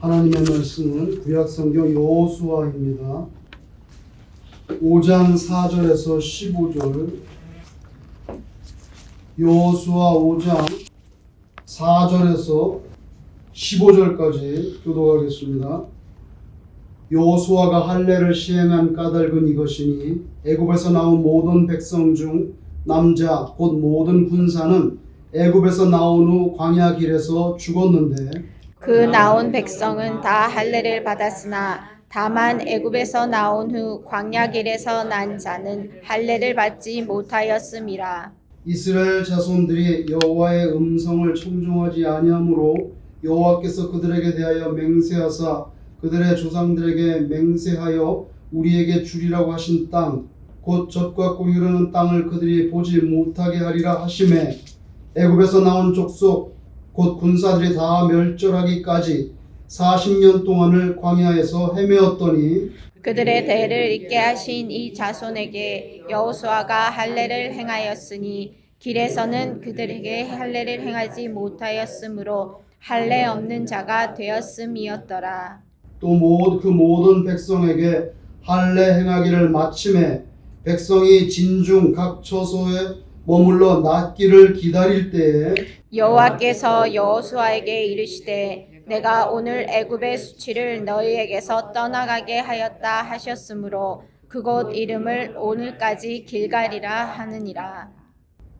하나님의 말씀은 구약성경 여호수아입니다. 5장 4절에서 15절, 여호수아 5장 4절에서 15절까지 교독하겠습니다. 여호수아가 할례를 시행한 까닭은 이것이니 애굽에서 나온 모든 백성 중 남자 곧 모든 군사는 애굽에서 나온 후 광야 길에서 죽었는데 그 나온 백성은 다 할례를 받았으나 다만 애굽에서 나온 후 광야 길에서 난 자는 할례를 받지 못하였음이라. 이스라엘 자손들이 여호와의 음성을 청종하지 아니하므로 여호와께서 그들에게 대하여 맹세하사 그들의 조상들에게 맹세하여 우리에게 주리라고 하신 땅 곧 젖과 꿀이 흐르는 땅을 그들이 보지 못하게 하리라 하시매 애굽에서 나온 족속 곧 군사들이 다 멸절하기까지 40년 동안을 광야에서 헤매었더니 그들의 대를 잇게 하신 이 자손에게 여호수아가 할례를 행하였으니 길에서는 그들에게 할례를 행하지 못하였으므로 할례 없는 자가 되었음이었더라. 또 그 모든 백성에게 할례 행하기를 마침에 백성이 진중 각 처소에 머물러 낫기를 기다릴 때에 여호와께서 여호수아에게 이르시되 내가 오늘 애굽의 수치를 너희에게서 떠나가게 하였다 하셨으므로 그곳 이름을 오늘까지 길갈이라 하느니라.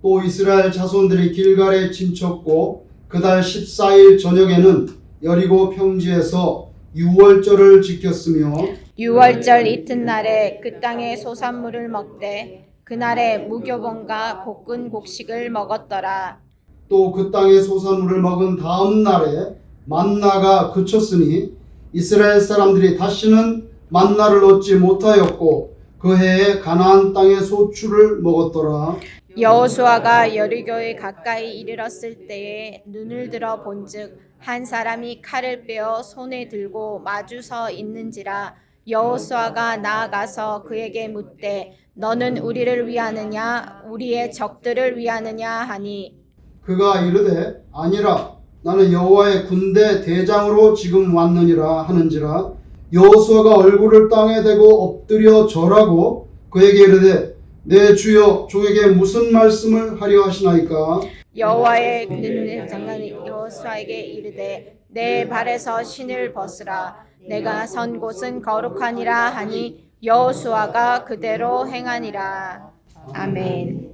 또 이스라엘 자손들이 길갈에 진쳤고 그달 14일 저녁에는 여리고 평지에서 유월절을 지켰으며 유월절 이튿날에 그 땅의 소산물을 먹되 그날에 무교본과 볶은 곡식을 먹었더라. 또 그 땅의 소산물을 먹은 다음 날에 만나가 그쳤으니 이스라엘 사람들이 다시는 만나를 얻지 못하였고 그 해에 가나안 땅의 소출을 먹었더라. 여호수아가 여리고에 가까이 이르렀을 때에 눈을 들어 본즉 한 사람이 칼을 빼어 손에 들고 마주 서 있는지라. 여호수아가 나아가서 그에게 묻되 너는 우리를 위하느냐 우리의 적들을 위하느냐 하니 그가 이르되 아니라 나는 여호와의 군대 대장으로 지금 왔느니라 하는지라. 여호수아가 얼굴을 땅에 대고 엎드려 절하고 그에게 이르되 내 주여 종에게 무슨 말씀을 하려 하시나이까. 여호와의 군대 장관이 여호수아에게 이르되 내 발에서 신을 벗으라. 내가 선 곳은 거룩하니라 하니 여호수아가 그대로 행하니라. 아멘.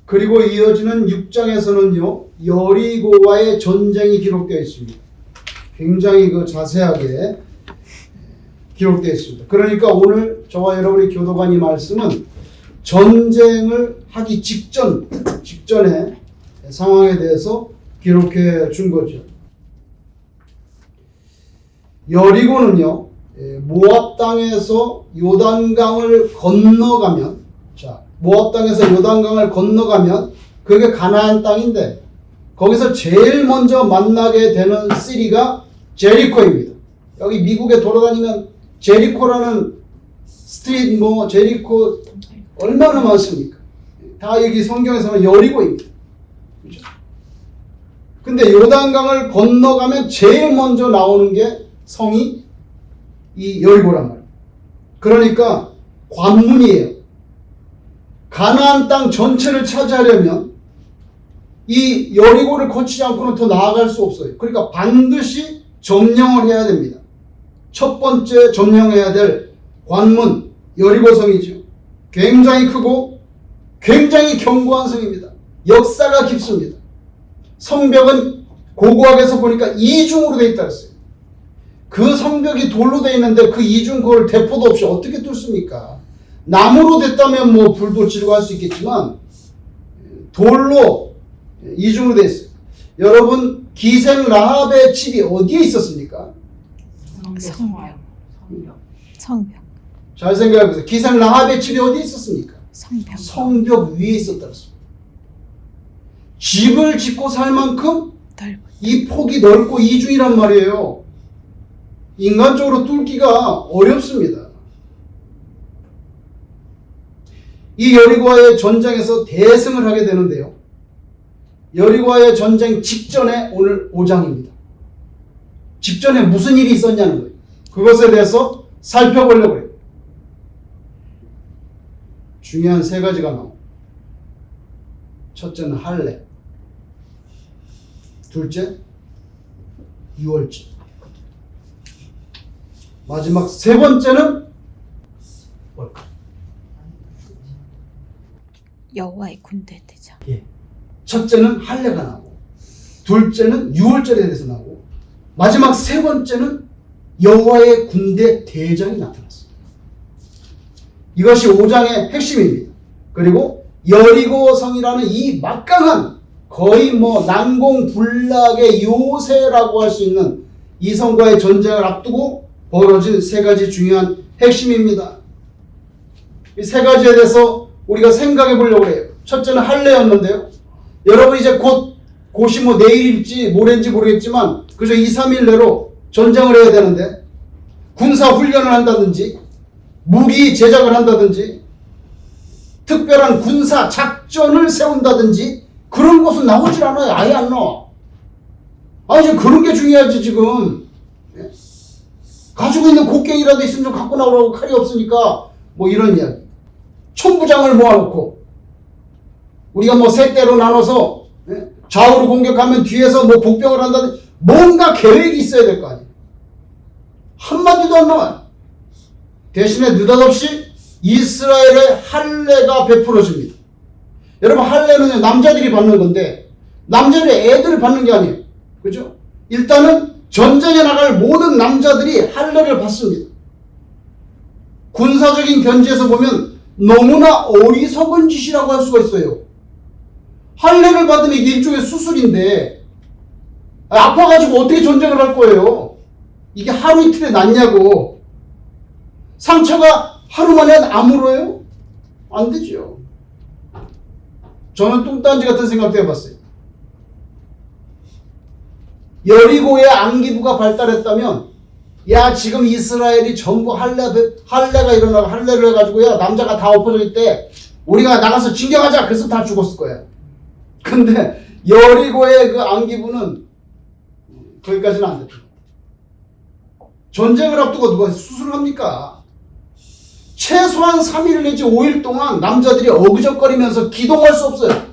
그리고 이어지는 6장에서는요 여리고와의 전쟁이 기록되어 있습니다. 굉장히 자세하게 기록되어 있습니다. 그러니까 오늘 저와 여러분이 교도관 이 말씀은 전쟁을 하기 직전의 상황에 대해서 기록해 준 거죠. 여리고는요 모압 땅에서 요단강을 건너가면 모압 땅에서 요단강을 건너가면 그게 가나안 땅인데 거기서 제일 먼저 만나게 되는 시리가 제리코입니다. 여기 미국에 돌아다니면 제리코라는 스트리트 제리코 얼마나 많습니까? 다 여기 성경에서는 여리고입니다. 그렇죠? 근데 요단강을 건너가면 제일 먼저 나오는 게 성이 이 여리고란 말이에요. 그러니까 관문이에요. 가나안 땅 전체를 차지하려면 이 여리고를 거치지 않고는 더 나아갈 수 없어요. 그러니까 반드시 점령을 해야 됩니다. 첫 번째 점령해야 될 관문 여리고성이죠. 굉장히 크고 굉장히 견고한 성입니다. 역사가 깊습니다. 성벽은 고고학에서 보니까 이중으로 되어 있다 했어요. 그 성벽이 돌로 되어 있는데 그 이중 그걸 대포도 없이 어떻게 뚫습니까? 나무로 됐다면 불도 지르고 할 수 있겠지만 돌로 이중으로 되어 있어요. 여러분 기생 라합의 집이 어디에 있었습니까? 성벽. 잘 생각해보세요. 기생 라합의 집이 어디에 있었습니까? 성벽 위에 있었다 그랬습니다. 집을 짓고 살 만큼 이 폭이 넓고 이중이란 말이에요. 인간적으로 뚫기가 어렵습니다. 이 여리고와의 전쟁에서 대승을 하게 되는데요. 여리고와의 전쟁 직전에 오늘 5장입니다. 직전에 무슨 일이 있었냐는 거예요. 그것에 대해서 살펴보려고 해요. 중요한 세 가지가 나옵니다. 첫째는 할례, 둘째 유월절, 마지막 세 번째는 뭘까? 여호와의 군대 대장. 예. 첫째는 할례가 나오고, 둘째는 유월절에 대해서 나오고, 마지막 세 번째는 여호와의 군대 대장이 나타났습니다. 이것이 5장의 핵심입니다. 그리고 여리고성이라는 이 막강한 거의 난공불락의 요새라고 할 수 있는 이 성과의 전쟁을 앞두고 벌어진 세 가지 중요한 핵심입니다. 이 세 가지에 대해서 우리가 생각해 보려고 해요. 첫째는 할례였는데요. 여러분 이제 곧이 내일일지 모레인지 모르겠지만 그저 2, 3일 내로 전쟁을 해야 되는데 군사 훈련을 한다든지 무기 제작을 한다든지 특별한 군사 작전을 세운다든지 그런 것은 나오질 않아요. 아예 안 나와. 이제 그런 게 중요하지 지금. 가지고 있는 곡괭이라도 있으면 좀 갖고 나오라고. 칼이 없으니까 이런 이야기. 천부장을 모아놓고 우리가 세 대로 나눠서 좌우로 공격하면 뒤에서 복병을 한다든지 뭔가 계획이 있어야 될 거 아니에요. 한마디도 안 나와요. 대신에 느닷없이 이스라엘의 할례가 베풀어집니다. 여러분 할례는 남자들이 받는 건데 남자들이 애들이 받는 게 아니에요. 그죠? 일단은 전쟁에 나갈 모든 남자들이 할례를 받습니다. 군사적인 견지에서 보면 너무나 어리석은 짓이라고 할 수가 있어요. 할례를 받으면 이게 일종의 수술인데 아파가지고 어떻게 전쟁을 할 거예요? 이게 하루 이틀에 낫냐고. 상처가 하루 만에 아물어요? 안 되죠. 저는 뚱딴지 같은 생각도 해봤어요. 여리고의 안기부가 발달했다면 지금 이스라엘이 전부 할례가 일어나고 할례를 해가지고 남자가 다 엎어져 있대. 우리가 나가서 진격하자. 그래서 다 죽었을 거야. 근데 여리고의 그 안기부는 거기까지는 안 됐죠. 전쟁을 앞두고 누가 수술을 합니까? 최소한 3일 내지 5일 동안 남자들이 어그적거리면서 기동할 수 없어요.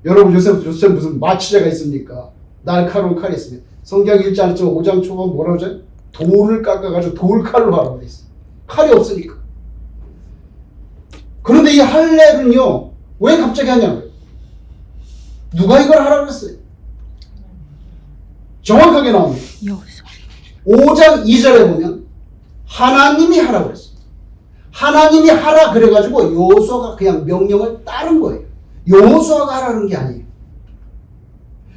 여러분 요새 무슨 마취제가 있습니까? 날카로운 칼이 있습니다. 성경 1장 5장 초반 뭐라고 하죠? 돌을 깎아가지고 돌칼로 하라고 돼 있어요. 칼이 없으니까. 그런데 이 할례는요 왜 갑자기 하냐고요? 누가 이걸 하라고 했어요? 정확하게 나옵니다. 5장 2절에 보면 하나님이 하라고 그랬어요. 하나님이 하라 그래가지고 여호수아가 그냥 명령을 따른 거예요. 여호수아가 하라는 게 아니에요.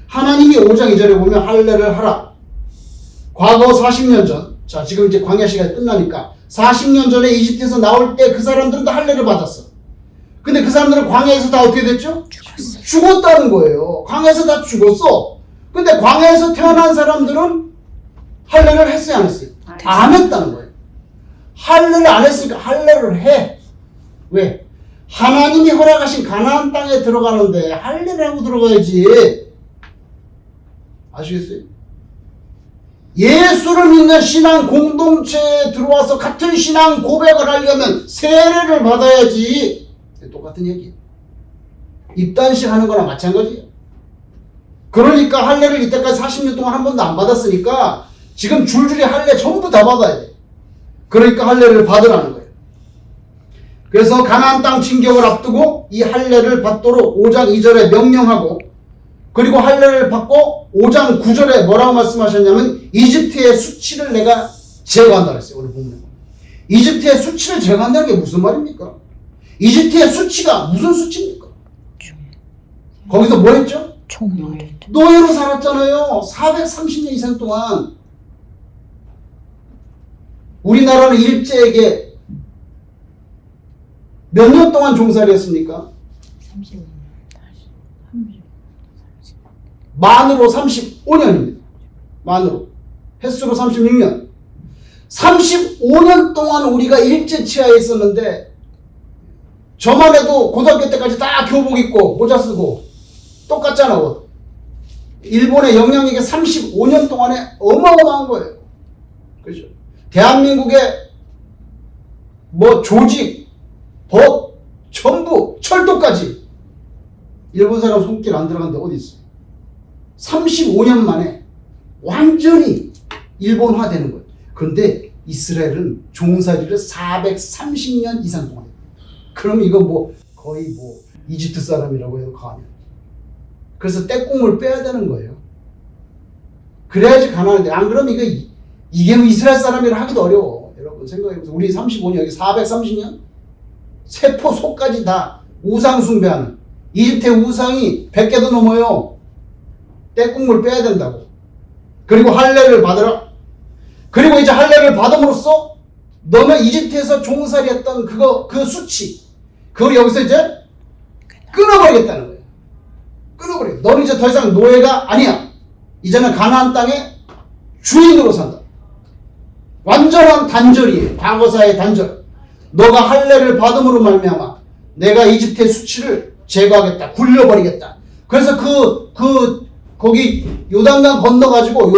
하나님이 5장 2절에 보면 할례를 하라. 과거 40년 전, 지금 이제 광야 시간이 끝나니까 40년 전에 이집트에서 나올 때 그 사람들은 다 할례를 받았어. 근데 그 사람들은 광야에서 다 어떻게 됐죠? 죽었다는 거예요. 광야에서 다 죽었어. 근데 광야에서 태어난 사람들은 할례를 했어요, 안 했어요? 안 했다는 거예요. 할례를 안 했으니까 할례를 해. 왜? 하나님이 허락하신 가나안 땅에 들어가는데 할례를 하고 들어가야지. 아시겠어요? 예수를 믿는 신앙 공동체에 들어와서 같은 신앙 고백을 하려면 세례를 받아야지. 똑같은 얘기예요. 입단식 하는 거나 마찬가지예요. 그러니까 할례를 이때까지 40년 동안 한 번도 안 받았으니까 지금 줄줄이 할례 전부 다 받아야 돼. 그러니까 할례를 받으라는 거예요. 그래서 가나안 땅 진격을 앞두고 이 할례를 받도록 5장 2절에 명령하고, 그리고 할례를 받고 5장 9절에 뭐라고 말씀하셨냐면 이집트의 수치를 내가 제거한다 그랬어요. 오늘 보면 이집트의 수치를 제거한다는 게 무슨 말입니까? 이집트의 수치가 무슨 수치입니까? 거기서 뭐 했죠? 노예로 살았잖아요. 430년 이상 동안. 우리나라는 일제에게 몇 년 동안 종살이 했습니까? 30년. 만으로 35년입니다. 만으로. 횟수로 36년. 35년 동안 우리가 일제 치하에 있었는데, 저만 해도 고등학교 때까지 다 교복 입고 모자 쓰고 똑같잖아. 일본의 영향력이 35년 동안에 어마어마한 거예요. 그죠? 대한민국의 뭐 조직, 법, 전부, 철도까지 일본 사람 손길 안 들어간 데 어디 있어요? 35년 만에 완전히 일본화되는 거예요. 그런데 이스라엘은 종살이를 430년 이상 동안 해요. 그럼 이거 뭐 거의 뭐 이집트 사람이라고 해도 과하면. 그래서 떼국물 빼야 되는 거예요. 그래야지 가난한데 안 그러면 이게 이스라엘 사람이라 하기도 어려워. 여러분 생각해보세요. 우리 35년 여기 430년 세포 속까지 다 우상 숭배하는 이집트의 우상이 100개도 넘어요. 떼국물 빼야 된다고. 그리고 할례를 받으라. 그리고 이제 할례를 받음으로써 너는 이집트에서 종살이했던 그 수치 그걸 여기서 이제 끊어버리겠다는 거예요. 끊어버려. 너는 이제 더 이상 노예가 아니야. 이제는 가나안 땅의 주인으로 산다. 완전한 단절이에요. 과거사의 단절. 너가 할례를 받음으로 말미암아 내가 이집트의 수치를 제거하겠다. 굴려버리겠다. 그래서 거기 요단강 건너가지고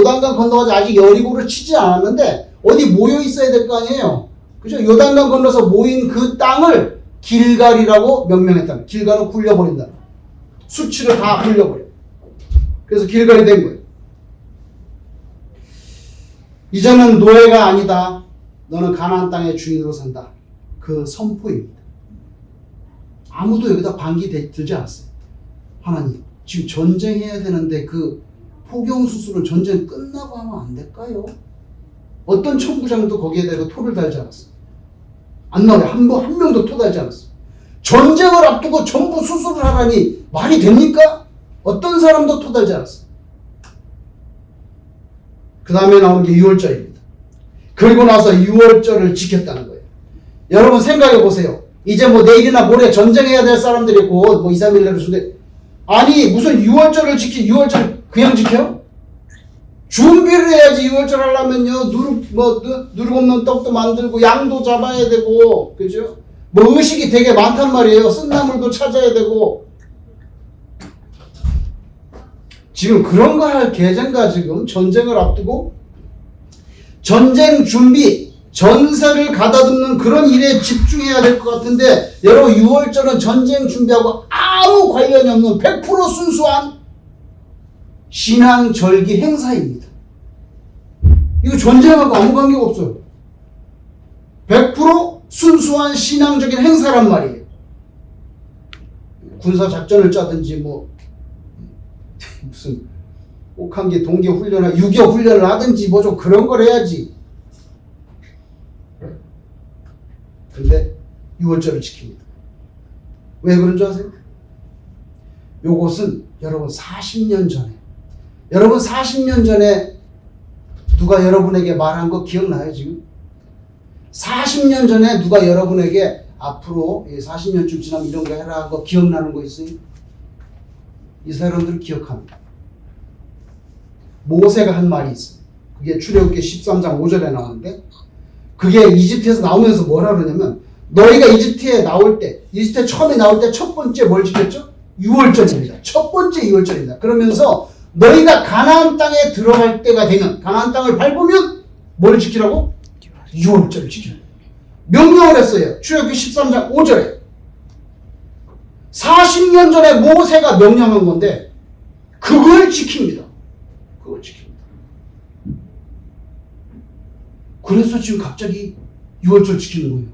아직 여리고를 치지 않았는데 어디 모여 있어야 될 거 아니에요. 그죠? 요단강 건너서 모인 그 땅을 길갈이라고 명명했다. 길갈은 굴려버린다. 수치를 다 굴려버려. 그래서 길갈이 된 거예요. 이제는 노예가 아니다. 너는 가나안 땅의 주인으로 산다. 그 선포입니다. 아무도 여기다 반기 들지 않았어요. 하나님, 지금 전쟁해야 되는데 그 포경수술은 전쟁 끝나고 하면 안 될까요? 어떤 천부장도 거기에 대고 토를 달지 않았어요. 안 나와요. 한 명도 토 달지 않았어요. 전쟁을 앞두고 전부 수술을 하라니 말이 됩니까? 어떤 사람도 토 달지 않았어요. 그 다음에 나오는 게 6월절입니다. 그리고 나서 6월절을 지켰다는 거예요. 여러분 생각해 보세요. 이제 뭐 내일이나 모레 전쟁해야 될 사람들이 있고 뭐 2, 3일 내로 주는데 아니 무슨 6월절을 6월절 그냥 지켜요? 준비를 해야지. 6월절 하려면요 누룩 없는 떡도 만들고 양도 잡아야 되고 그죠? 뭐 의식이 되게 많단 말이에요. 쓴나물도 찾아야 되고. 지금 그런 거 할 계획인가? 지금 전쟁을 앞두고 전쟁 준비, 전세를 가다듬는 그런 일에 집중해야 될 것 같은데 여러분 6월절은 전쟁 준비하고 아무 관련이 없는 100% 순수한 신앙 절기 행사입니다. 이거 전쟁하고 아무 관계가 없어요. 100% 순수한 신앙적인 행사란 말이에요. 군사 작전을 짜든지 뭐 무슨 혹한기 동계 훈련을 6.25 훈련을 하든지 뭐 좀 그런 걸 해야지. 근데 6월절을 지킵니다. 왜 그런 줄 아세요? 요것은 여러분 40년 전에 누가 여러분에게 말한 거 기억나요 지금? 40년 전에 누가 여러분에게 앞으로 40년쯤 지나면 이런 거 해라 한 거 기억나는 거 있어요? 이 사람들은 기억합니다. 모세가 한 말이 있어요. 그게 출애굽기 13장 5절에 나오는데 그게 이집트에서 나오면서 뭐라 그러냐면 너희가 이집트에 처음에 나올 때 첫 번째 뭘 지켰죠? 6월절입니다. 첫 번째 6월절입니다. 그러면서 너희가 가나안 땅에 들어갈 때가 되면 가나안 땅을 밟으면 뭘 지키라고? 6월절을 지키라. 명령을 했어요. 출애굽기 13장 5절에 40년 전에 모세가 명령한 건데 그걸 지킵니다. 그걸 지킵니다. 그래서 지금 갑자기 6월절 지키는 거예요.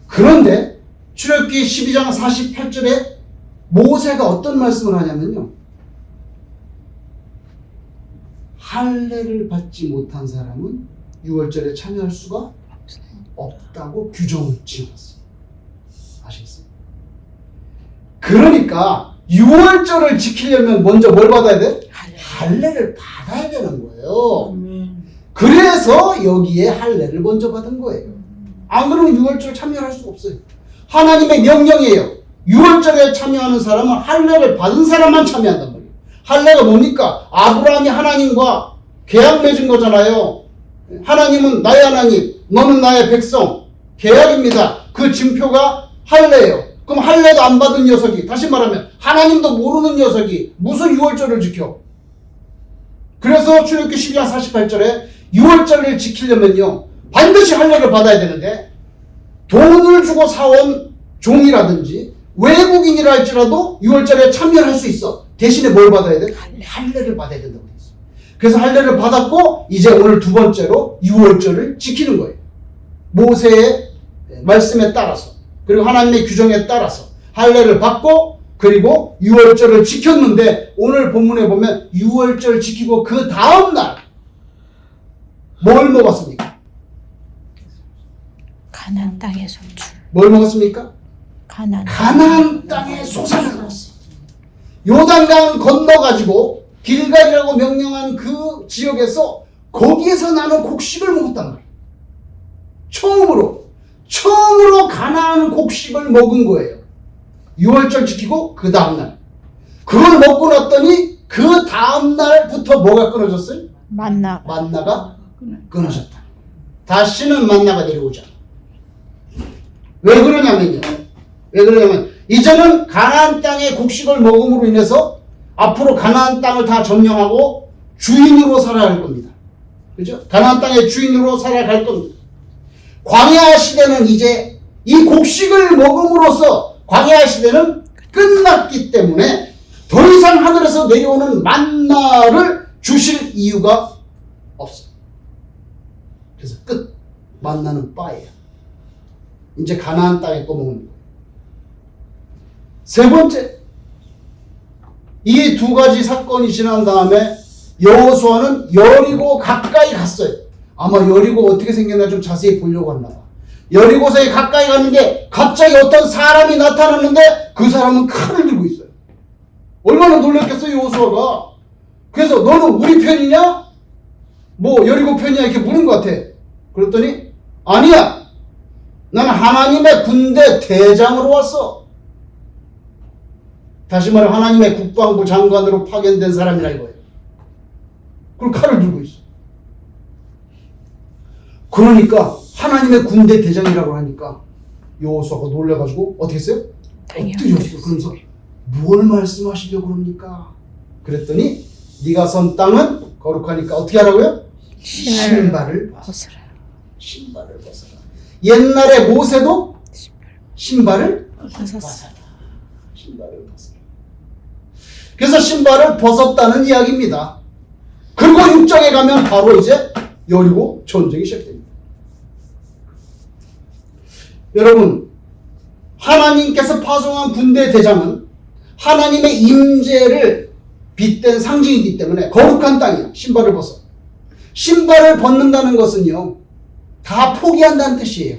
그런데 출애굽기 12장 48절에 모세가 어떤 말씀을 하냐면요. 할례를 받지 못한 사람은 6월절에 참여할 수가 없다고 규정을 지었어요. 아시겠어요? 그러니까 6월절을 지키려면 먼저 뭘 받아야 돼? 할례를 받아야 되는 거예요. 그래서 여기에 할례를 먼저 받은 거예요. 안 그러면 6월절 참여할 수가 없어요. 하나님의 명령이에요. 6월절에 참여하는 사람은 할례를 받은 사람만 참여한단 말이에요. 할례가 뭡니까? 아브라함이 하나님과 계약 맺은 거잖아요. 하나님은 나의 하나님, 너는 나의 백성. 계약입니다. 그 증표가 할례예요. 그럼 할례도 안 받은 녀석이, 다시 말하면 하나님도 모르는 녀석이 무슨 6월절을 지켜? 그래서 출애굽기 12장 48절에 유월절을 지키려면요 반드시 할례를 받아야 되는데 돈을 주고 사온 종이라든지 외국인이라 할지라도 유월절에 참여할 수 있어. 대신에 뭘 받아야 돼? 할례를 받아야 된다고 돼 있어. 그래서 할례를 받았고 이제 오늘 두 번째로 유월절을 지키는 거예요. 모세의 말씀에 따라서 그리고 하나님의 규정에 따라서 할례를 받고 그리고 유월절을 지켰는데 오늘 본문에 보면 유월절 지키고 그 다음날 뭘 먹었습니까? 가나안 땅의 소출. 뭘 먹었습니까? 가나안 땅의 소산을 먹었어요. 요단강 건너가지고 길갈이라고 명명한 그 지역에서 거기에서 나는 곡식을 먹었단 말이에요. 처음으로 가나안 곡식을 먹은 거예요. 유월절 지키고 그 다음날 그걸 먹고 났더니 그 다음날부터 뭐가 끊어졌어요? 만나가 끊어졌다. 다시는 만나가 내려오지 않아. 왜 그러냐면 이제는 가나안 땅의 곡식을 먹음으로 인해서 앞으로 가나안 땅을 다 점령하고 주인으로 살아야 할 겁니다. 그죠? 가나안 땅의 주인으로 살아갈 겁니다. 광야 시대는 이제 이 곡식을 먹음으로써 광야 시대는 끝났기 때문에 더 이상 하늘에서 내려오는 만나를 주실 이유가 없어요. 그래서 끝. 만나는 빠예요. 이제 가나안 땅에 떠먹는 거예요. 세 번째, 이 두 가지 사건이 지난 다음에 여호수아는 여리고 가까이 갔어요. 아마 여리고 어떻게 생겼나 좀 자세히 보려고 했나 봐. 여리고서에 가까이 갔는데 갑자기 어떤 사람이 나타났는데 그 사람은 칼을 들고 있어요. 얼마나 놀랐겠어요, 여호수아가. 그래서 너는 우리 편이냐? 뭐 여리고 편이냐? 이렇게 물은 것 같아. 그랬더니 아니야. 나는 하나님의 군대 대장으로 왔어. 다시 말해 하나님의 국방부 장관으로 파견된 사람이라 이거예요. 그리고 칼을 들고 있어. 그러니까 하나님의 군대 대장이라고 하니까 여호수아가 놀래가지고 어떻게 했어요? 엎드렸어. 그러면서 뭘 말씀하시려고 그럽니까? 그랬더니 네가 선 땅은 거룩하니까 어떻게 하라고요? 신발을 벗어라. 신발을 벗어라. 옛날에 모세도 신발을 벗어라. 신발을 벗어라. 그래서 신발을 벗었다는 이야기입니다. 그리고 6장에 가면 바로 이제 여리고 전쟁이 시작됩니다. 여러분, 하나님께서 파송한 군대 대장은 하나님의 임재를 빗댄 상징이기 때문에 거룩한 땅이야. 신발을 벗어. 신발을 벗는다는 것은요, 다 포기한다는 뜻이에요.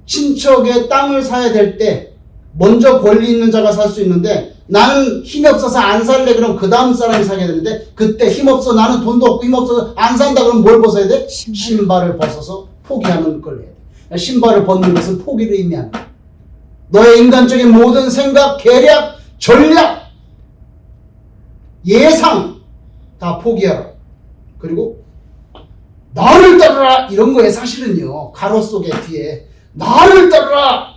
친척의 땅을 사야 될 때 먼저 권리 있는 자가 살 수 있는데 나는 힘이 없어서 안 살래 그럼 그 다음 사람이 사게 되는데 그때 힘없어 나는 돈도 없고 힘없어서 안 산다 그러면 뭘 벗어야 돼? 신발을 벗어서 포기하는 걸 해야 돼. 신발을 벗는 것은 포기를 의미한다. 너의 인간적인 모든 생각, 계략, 전략, 예상 다 포기하라. 그리고 나를 따르라 이런 거에 사실은요 가로 속에 뒤에 나를 따르라.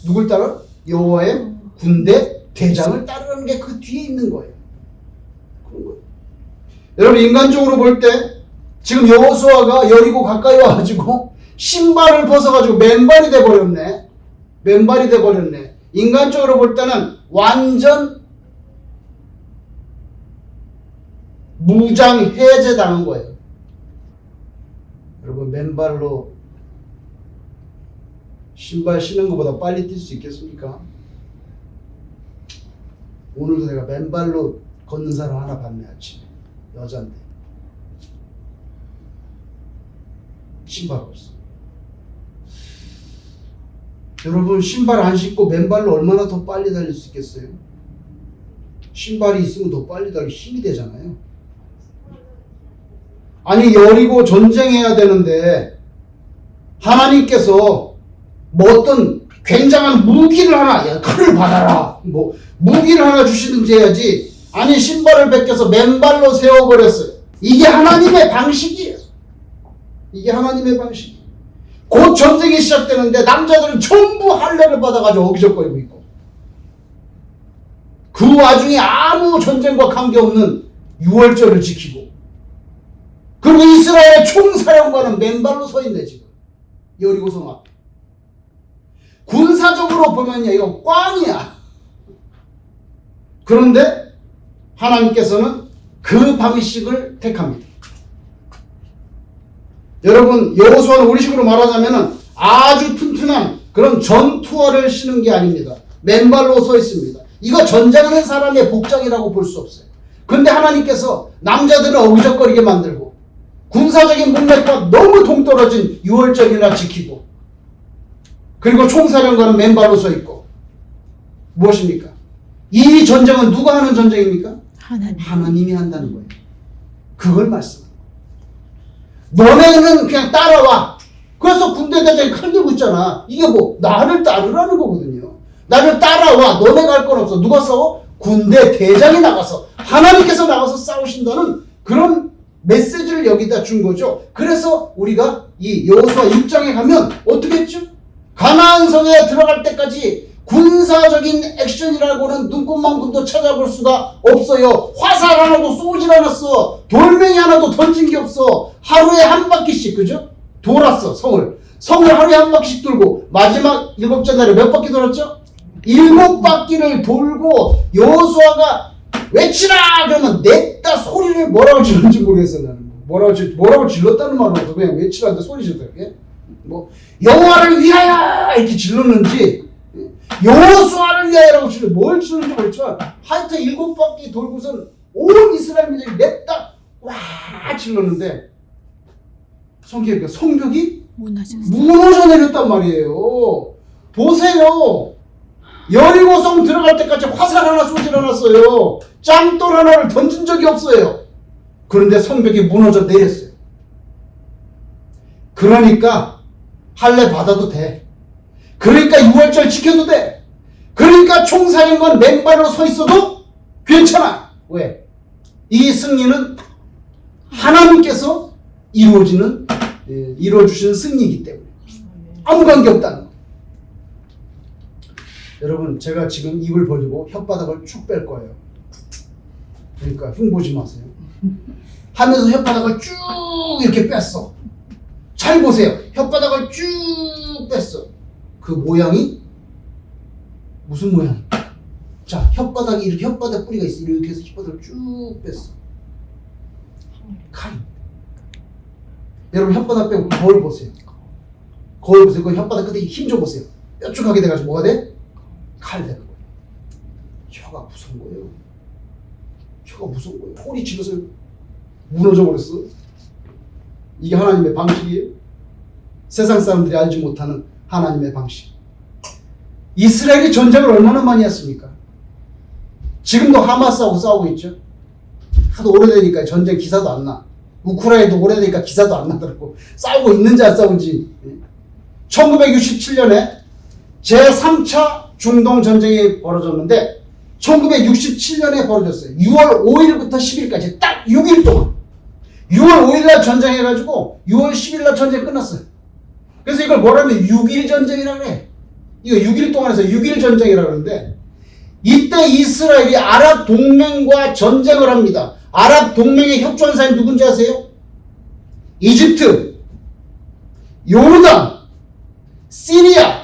누굴 따라? 여호와의 군대 대장을 따르는 게 그 뒤에 있는 거예요. 그런 거예요. 여러분 인간적으로 볼 때 지금 여호수아가 여리고 가까이 와가지고 신발을 벗어가지고 맨발이 돼버렸네. 맨발이 돼버렸네. 인간적으로 볼 때는 완전 무장 해제당한 거예요. 여러분 맨발로 신발 신는 것보다 빨리 뛸 수 있겠습니까? 오늘도 내가 맨발로 걷는 사람 하나 봤네. 아침에 여잔데 신발 없어. 여러분 신발 안 신고 맨발로 얼마나 더 빨리 달릴 수 있겠어요? 신발이 있으면 더 빨리 달리기 힘이 되잖아요. 아니 여리고 전쟁해야 되는데 하나님께서 뭐 어떤 굉장한 무기를 하나, 야, 칼을 받아라. 뭐 무기를 하나 주시든지 해야지. 아니 신발을 벗겨서 맨발로 세워버렸어요. 이게 하나님의 방식이에요. 이게 하나님의 방식. 곧 전쟁이 시작되는데 남자들은 전부 할례를 받아가지고 어기적거리고 있고. 그 와중에 아무 전쟁과 관계없는 6월절을 지키고, 그리고 이스라엘의 총사령관은 맨발로 서 있네 지금 여리고성 앞에. 군사적으로 보면요 이거 꽝이야. 그런데 하나님께서는 그 방식을 택합니다. 여러분, 여호수아는 우리식으로 말하자면 아주 튼튼한 그런 전투화를 신은 게 아닙니다. 맨발로 서 있습니다. 이거 전쟁하는 사람의 복장이라고 볼 수 없어요. 그런데 하나님께서 남자들을 어기적거리게 만들고 군사적인 문맥과 너무 동떨어진 6월절이나 지키고, 그리고 총사령관은 맨발로 서 있고, 무엇입니까? 이 전쟁은 누가 하는 전쟁입니까? 하나님이 한다는 거예요. 그걸 말씀합니다. 너네는 그냥 따라와. 그래서 군대 대장이 칼 들고 있잖아. 이게 뭐 나를 따르라는 거거든요. 나를 따라와. 너네가 할 건 없어. 누가 싸워? 군대 대장이 나가서, 하나님께서 나가서 싸우신다는 그런 메시지를 여기다 준 거죠. 그래서 우리가 이 여호수아 6장에 가면 어떻게 했죠? 가나안 성에 들어갈 때까지 군사적인 액션이라고는 눈꽃만큼도 찾아볼 수가 없어요. 화살 하나도 쏘질 않았어. 돌멩이 하나도 던진 게 없어. 하루에 한 바퀴씩, 그죠? 돌았어, 성을 하루에 한 바퀴씩 돌고, 마지막 7째 날에 몇 바퀴 돌았죠? 7바퀴를 돌고 여호수아가 외치라 그러면 냈다 소리를 뭐라고 질렀는지 모르겠어. 나는 뭐라고 질렀다는 말은 없어. 그냥 외치라는데 소리 질렀다. 뭐 여호와를 위하여 이렇게 질렀는지, 여호수아를 위하여라고 뭘 질렀는지 모르겠지만 하여튼 7바퀴 돌고선 온 이스라엘 민족이 냈다 와 질렀는데 성벽이 무너져 내렸단 말이에요. 보세요. 여리고성 들어갈 때까지 화살 하나 쏘질 않았어요. 짱돌 하나를 던진 적이 없어요. 그런데 성벽이 무너져 내렸어요. 그러니까 할례 받아도 돼. 그러니까 6월절 지켜도 돼. 그러니까 총사령관 맨발로 서 있어도 괜찮아. 왜? 이 승리는 하나님께서 이루어주시는 승리이기 때문에 아무 관계 없다는 거예요. 여러분, 제가 지금 입을 벌리고 혓바닥을 쭉 뺄 거예요. 그러니까 흉보지 마세요. 하면서 혓바닥을 쭉 이렇게 뺐어. 잘 보세요. 혓바닥을 쭉 뺐어. 그 모양이 무슨 모양? 자, 혓바닥이 이렇게 혓바닥 뿌리가 있어. 이렇게 해서 혓바닥을 쭉 뺐어. 칼. 여러분, 혓바닥 빼고 거울 보세요. 거울 보세요. 그 혓바닥 끝에 힘 줘 보세요. 뾰족하게 돼가지고 뭐가 돼? 칼 되는 거예요. 혀가 무서운 거예요. 혀가 무서운 거예요. 홀이 질러서 무너져 버렸어. 이게 하나님의 방식이에요. 세상 사람들이 알지 못하는 하나님의 방식. 이스라엘이 전쟁을 얼마나 많이 했습니까? 지금도 하마스하고 싸우고 있죠. 하도 오래되니까 전쟁 기사도 안 나. 우크라이나도 오래되니까 기사도 안 나더라고. 싸우고 있는지 안 싸운지. 1967년에 제3차 중동 전쟁이 벌어졌는데 1967년에 벌어졌어요. 6월 5일부터 10일까지 딱 6일 동안. 6월 5일날 전쟁해가지고 6월 10일날 전쟁 끝났어요. 그래서 이걸 뭐라면 6일 전쟁이라고 그래. 이거 6일 동안 해서 6일 전쟁이라고 그러는데, 이때 이스라엘이 아랍 동맹과 전쟁을 합니다. 아랍 동맹에 협조한 사람이 누군지 아세요? 이집트, 요르단, 시리아,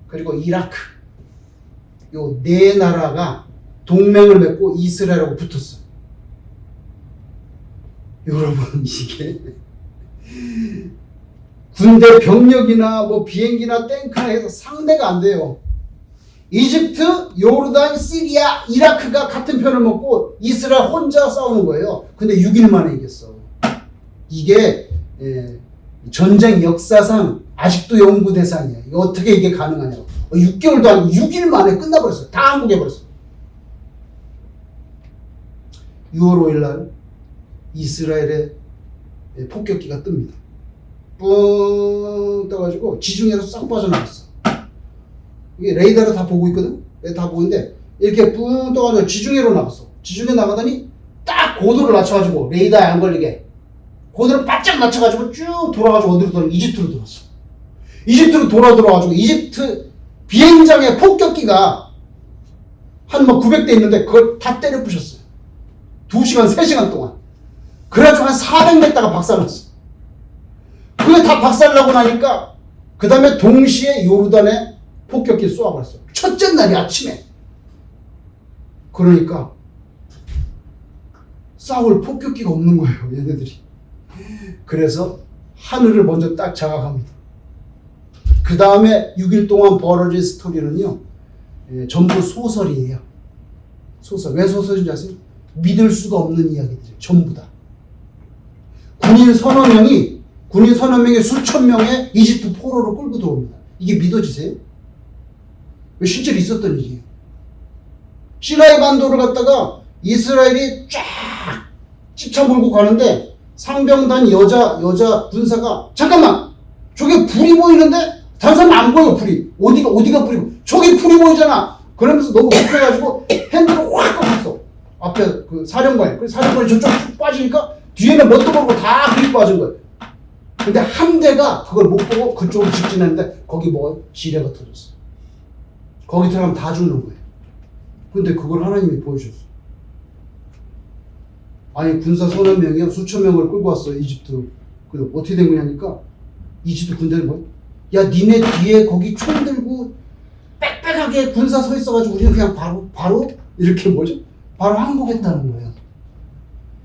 그리고 이라크. 요 네 나라가 동맹을 맺고 이스라엘하고 붙었어요. 여러분, 이게 군대 병력이나 뭐 비행기나 탱크나 해서 상대가 안 돼요. 이집트, 요르단, 시리아, 이라크가 같은 편을 먹고 이스라엘 혼자 싸우는 거예요. 근데 6일 만에 이겼어. 이게 전쟁 역사상 아직도 연구 대상이에요. 어떻게 이게 가능하냐고. 6개월도 아니고 6일 만에 끝나버렸어요. 다 항복해버렸어요. 6월 5일 날 이스라엘의 폭격기가 뜹니다. 뿡 떠가지고 지중해로 싹 빠져나갔어. 이게 레이더로 다 보고 있거든? 다 보고 있는데 이렇게 뿡 떠가지고 지중해로 나갔어. 지중해 나가더니 딱 고도를 맞춰가지고 레이더에 안 걸리게 고도를 바짝 맞춰가지고 쭉 돌아가지고 어디로 돌아? 이집트로 들어왔어. 이집트로 돌아가지고 이집트 비행장의 폭격기가 한 뭐 900대 있는데 그걸 다 때려 부셨어요. 2시간, 3시간 동안. 그래가지고 한 400m가 박살났어. 그게 다 박살나고 나니까 그 다음에 동시에 요르단에 폭격기를 쏘아버렸어요. 첫째 날이 아침에. 그러니까 싸울 폭격기가 없는 거예요, 얘네들이. 그래서 하늘을 먼저 딱 장악합니다. 그 다음에 6일 동안 벌어진 스토리는요, 전부 소설이에요. 소설. 왜 소설인지 아세요? 믿을 수가 없는 이야기들이에요. 전부 다. 군인 서너 명이 수천 명의 이집트 포로를 끌고 들어옵니다. 이게 믿어지세요? 왜 실제로 있었던 일이에요. 시나이 반도를 갖다가 이스라엘이 쫙 찝쳐물고 가는데 상병단 여자 군사가 잠깐만! 저게 불이 보이는데? 다른 사람 안 보여, 불이. 어디가 불이 보여? 저기 불이 보이잖아! 그러면서 너무 급해가지고 핸들을 확 꺾었어. 앞에 그 사령관이. 그래서 사령관이 저쪽 쭉 빠지니까 뒤에는 뭣도 모르고 다 불이 빠진 거예요. 근데 한 대가 그걸 못 보고 그쪽으로 직진했는데 거기 지뢰가 터졌어. 거기 들어가면 다 죽는 거예요. 근데 그걸 하나님이 보여주셨어. 아니 군사 서너 명이요 수천 명을 끌고 왔어요 이집트. 그래서 어떻게 된 거냐니까 이집트 군대는 야 니네 뒤에 거기 총 들고 빽빽하게 군사 서 있어가지고 우리는 그냥 바로 이렇게 바로 항복했다는 거예요.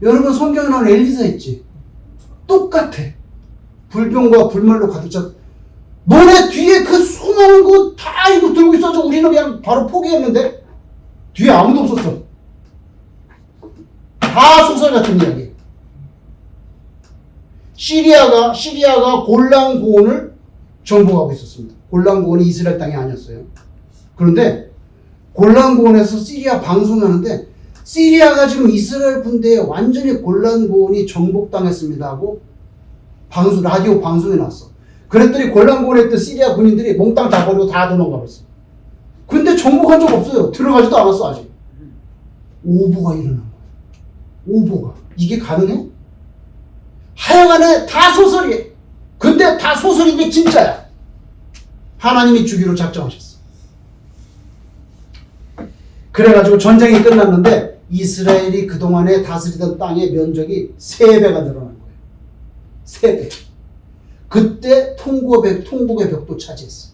여러분 성경에 나온 엘리사 있지? 똑같아. 불병과 불말로 가득 찼. 너네 뒤에 그 수많은 거 다 이거 들고 있어서 우리는 그냥 바로 포기했는데 뒤에 아무도 없었어. 다 소설 같은 이야기. 시리아가 골란 고원을 정복하고 있었습니다. 골란 고원이 이스라엘 땅이 아니었어요. 그런데 골란 고원에서 시리아 방송하는데 시리아가 지금 이스라엘 군대에 완전히 골란 고원이 정복당했습니다 하고 라디오 방송에 나왔어. 그랬더니 골란 고원에 있던 시리아 군인들이 몽땅 다 버리고 다 도망가 버렸어. 근데 정복한 적 없어요. 들어가지도 않았어 아직. 오보가 일어난 거야. 오보가. 이게 가능해? 하여간에 다 소설이에요. 근데 다 소설인데 진짜야. 하나님이 주기로 작정하셨어. 그래가지고 전쟁이 끝났는데 이스라엘이 그동안에 다스리던 땅의 면적이 3배가 늘어난 거예요. 3배. 그때 통곡의 벽도 차지했어.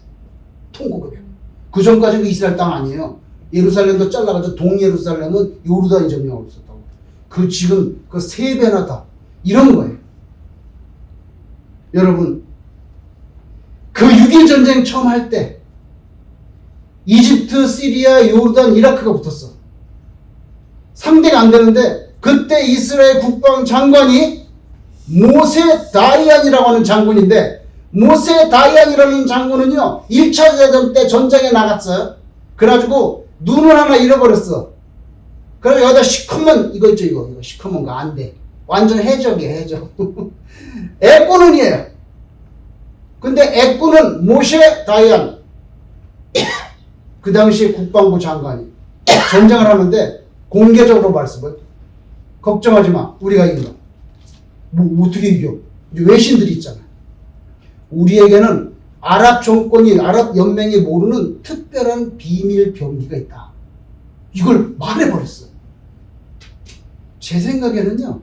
통곡의 벽. 그 전까지는 이스라엘 땅 아니에요. 예루살렘도 잘라가지고 동예루살렘은 요르단이 점령하고 있었다고. 지금 그 3배나 다. 이런 거예요. 여러분, 그 6.1 전쟁 처음 할 때 이집트, 시리아, 요르단, 이라크가 붙었어. 상대가 안 되는데 그때 이스라엘 국방장관이 모세 다이안이라고 하는 장군인데 모세 다이안이라는 장군은요 1차 대전 때 전쟁에 나갔어요. 그래가지고 눈을 하나 잃어버렸어. 그래서 여기다 시커먼 이거 있죠 이거 시커먼 거 안 돼. 완전 해적이에요 해적. 애꾸눈이에요. 근데 애꾸눈 모세 다이안 그 당시에 국방부 장관이 전쟁을 하는데 공개적으로 말씀을 걱정하지 마 우리가 이긴다. 뭐 어떻게 이겨? 외신들이 있잖아. 우리에게는 아랍 정권이 아랍 연맹이 모르는 특별한 비밀 병기가 있다. 이걸 말해버렸어. 제 생각에는요.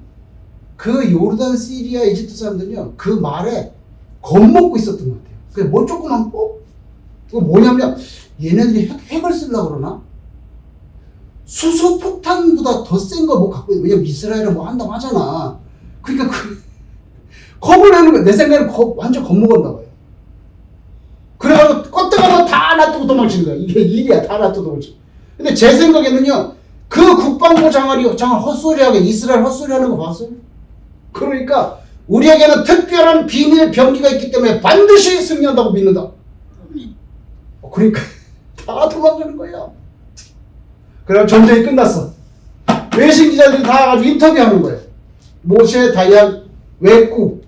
그 요르단, 시리아, 이집트 사람들은요. 그 말에 겁먹고 있었던 것 같아요. 그게 뭐 조그만 그거 뭐냐면 얘네들이 핵을 쓰려고 그러나? 수소폭탄보다 더 센 걸 뭐 갖고 있는. 왜냐면 이스라엘은 뭐 한다고 하잖아. 그러니까 겁을 내는 거야. 내 생각에는 완전 겁먹었나 봐요. 그래가지고 껐다가 다 놔두고 도망치는 거야. 이게 일이야. 다 놔두고 도망치는. 근데 제 생각에는요. 그 국방부 장관이 헛소리하게 이스라엘 헛소리하는 거 봤어요? 그러니까 우리에게는 특별한 비밀 병기가 있기 때문에 반드시 승리한다고 믿는다. 그러니까 다 도망가는 거예요. 그럼 전쟁이 끝났어. 외신 기자들이 다 가지고 인터뷰하는 거예요. 모세 다이안 왜꾸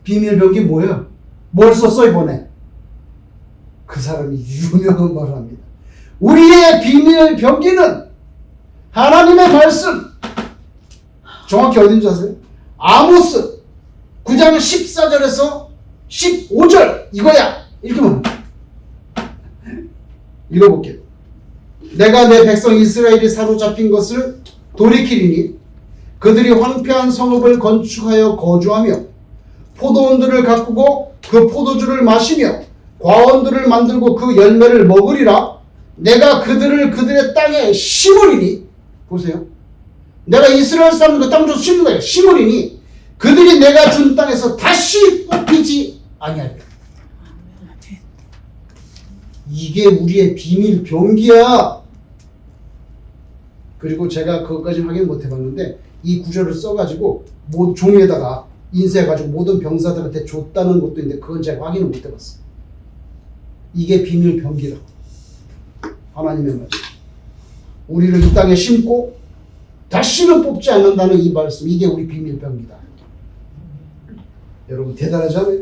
비밀병기 뭐예요? 뭘 썼어 이번에? 그 사람이 유명한 말을 합니다. 우리의 비밀병기는 하나님의 말씀 정확히 어딘지 아세요? 아모스 9장 14절에서 15절 이거야. 이렇게 말합니다. 읽어볼게요. 내가 내 백성 이스라엘이 사로잡힌 것을 돌이키리니 그들이 황폐한 성읍을 건축하여 거주하며 포도원들을 가꾸고 그 포도주를 마시며 과원들을 만들고 그 열매를 먹으리라. 내가 그들을 그들의 땅에 심으리니, 보세요. 내가 이스라엘 사람들 그 땅 줘서 심는 거예요. 심으리니 그들이 내가 준 땅에서 다시 뽑히지 아니하리라. 이게 우리의 비밀 병기야. 그리고 제가 그것까지 확인 못 해봤는데 이 구절을 써가지고 종이에다가 인쇄해가지고 모든 병사들한테 줬다는 것도 있는데 그건 제가 확인을 못 해봤어요. 이게 비밀 병기라고. 하나님의 말씀. 우리를 이 땅에 심고 다시는 뽑지 않는다는 이 말씀, 이게 우리 비밀 병기다. 여러분 대단하지 않아요?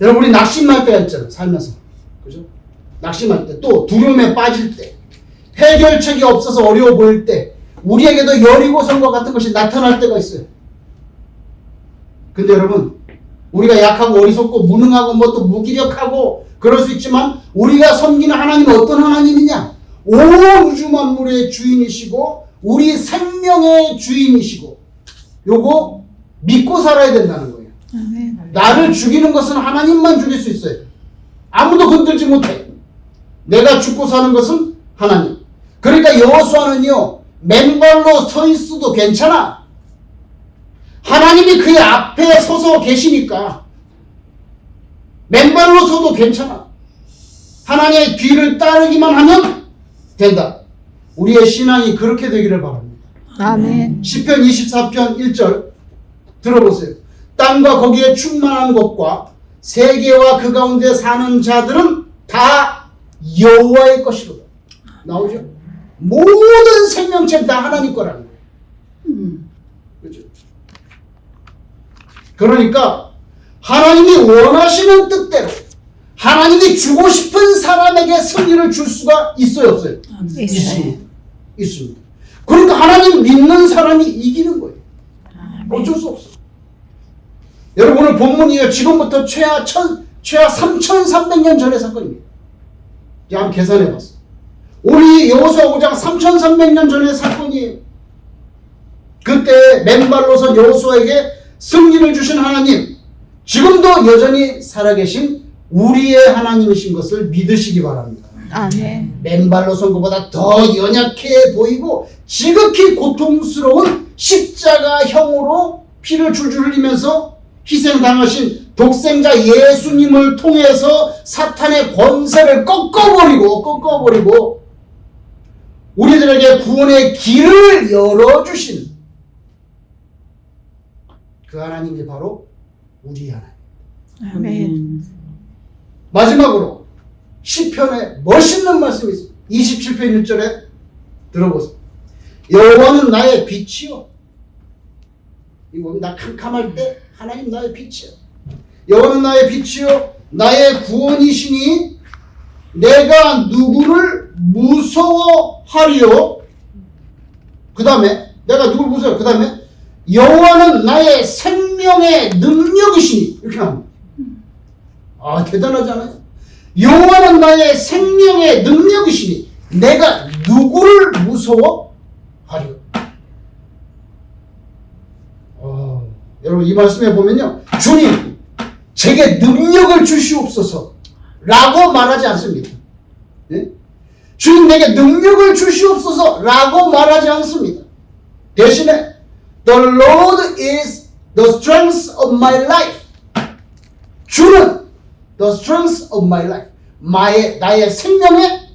여러분 우리 낙심할 때가 있잖아요. 살면서. 그죠? 낙심할 때, 또 두려움에 빠질 때, 해결책이 없어서 어려워 보일 때 우리에게도 여리고성과 같은 것이 나타날 때가 있어요. 근데 여러분 우리가 약하고 어리석고 무능하고 뭐 또 무기력하고 그럴 수 있지만 우리가 섬기는 하나님은 어떤 하나님이냐? 온 우주 만물의 주인이시고 우리 생명의 주인이시고 요거 믿고 살아야 된다는 거예요. 나를 죽이는 것은 하나님만 죽일 수 있어요. 아무도 건들지 못해. 내가 죽고 사는 것은 하나님. 그러니까 여호수아는요 맨발로 서 있어도 괜찮아. 하나님이 그의 앞에 서서 계시니까 맨발로 서도 괜찮아. 하나님의 뒤를 따르기만 하면 된다. 우리의 신앙이 그렇게 되기를 바랍니다. 아멘. 시편 24편 1절 들어보세요. 땅과 거기에 충만한 것과 세계와 그 가운데 사는 자들은 다 여호와의 것이로다. 나오죠? 모든 생명체 다 하나님 거라는 거예요. 그렇죠? 그러니까 하나님이 원하시는 뜻대로 하나님이 주고 싶은 사람에게 승리를 줄 수가 있어요, 없어요? 있습니다. 있습니다. 그러니까 하나님 믿는 사람이 이기는 거예요. 어쩔 수 없어. 여러분 오늘 본문이요 지금부터 최하 3300년 전의 사건입니다. 이제 한번 계산해 봤어. 우리 여호수아 5장 3300년 전의 사건이에요. 그때 맨발로 선 여호수아에게 승리를 주신 하나님, 지금도 여전히 살아계신 우리의 하나님이신 것을 믿으시기 바랍니다. 아멘. 맨발로 선 것보다 더 연약해 보이고 지극히 고통스러운 십자가형으로 피를 줄줄 흘리면서 희생당하신 독생자 예수님을 통해서 사탄의 권세를 꺾어버리고 우리들에게 구원의 길을 열어주신 그 하나님이 바로 우리 하나님. 아멘. 마지막으로 시편에 멋있는 말씀이 있습니다. 27편 1절에 들어보세요. 여호와는 나의 빛이요. 이거 나 캄캄할 때 하나님 나의 빛이요. 여호와는 나의 빛이요 나의 구원이시니 내가 누구를 무서워하리요. 그 다음에 내가 누구를 무서워해. 그 다음에 여호와는 나의 생명의 능력이시니 이렇게 합니다. 아 대단하지 않아요? 여호와는 나의 생명의 능력이시니 내가 누구를 무서워하리요. 여러분 이 말씀에 보면요 주님 제게 능력을 주시옵소서 라고 말하지 않습니다. 네? 주님 내게 능력을 주시옵소서 라고 말하지 않습니다. 대신에 The Lord is the strength of my life. 주는 the strength of my life. 나의 생명의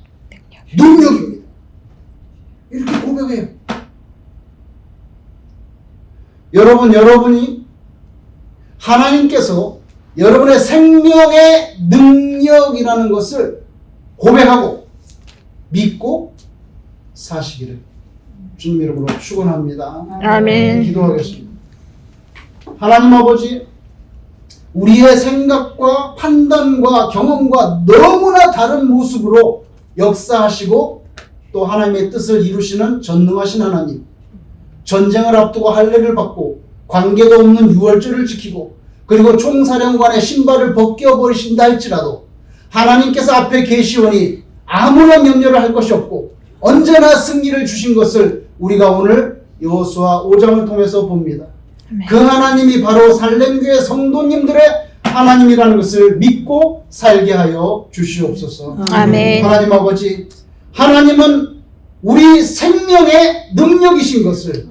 능력입니다. 이렇게 고백해요. 여러분이 하나님께서 여러분의 생명의 능력이라는 것을 고백하고 믿고 사시기를 주님 이름으로 축원합니다. 아멘. 기도하겠습니다. 하나님 아버지, 우리의 생각과 판단과 경험과 너무나 다른 모습으로 역사하시고 또 하나님의 뜻을 이루시는 전능하신 하나님, 전쟁을 앞두고 할례를 받고 관계도 없는 유월절을 지키고 그리고 총사령관의 신발을 벗겨버리신다 할지라도 하나님께서 앞에 계시오니 아무런 염려를 할 것이 없고 언제나 승리를 주신 것을 우리가 오늘 여호수아 5장을 통해서 봅니다. 그 하나님이 바로 살렘교회 성도님들의 하나님이라는 것을 믿고 살게 하여 주시옵소서. 아멘. 하나님 아버지, 하나님은 우리 생명의 능력이신 것을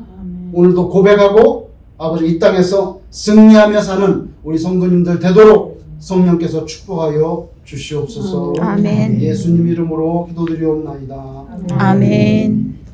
오늘도 고백하고 아버지 이 땅에서 승리하며 사는 우리 성도님들 되도록 성령께서 축복하여 주시옵소서. 아멘. 예수님 이름으로 기도드리옵나이다. 아멘.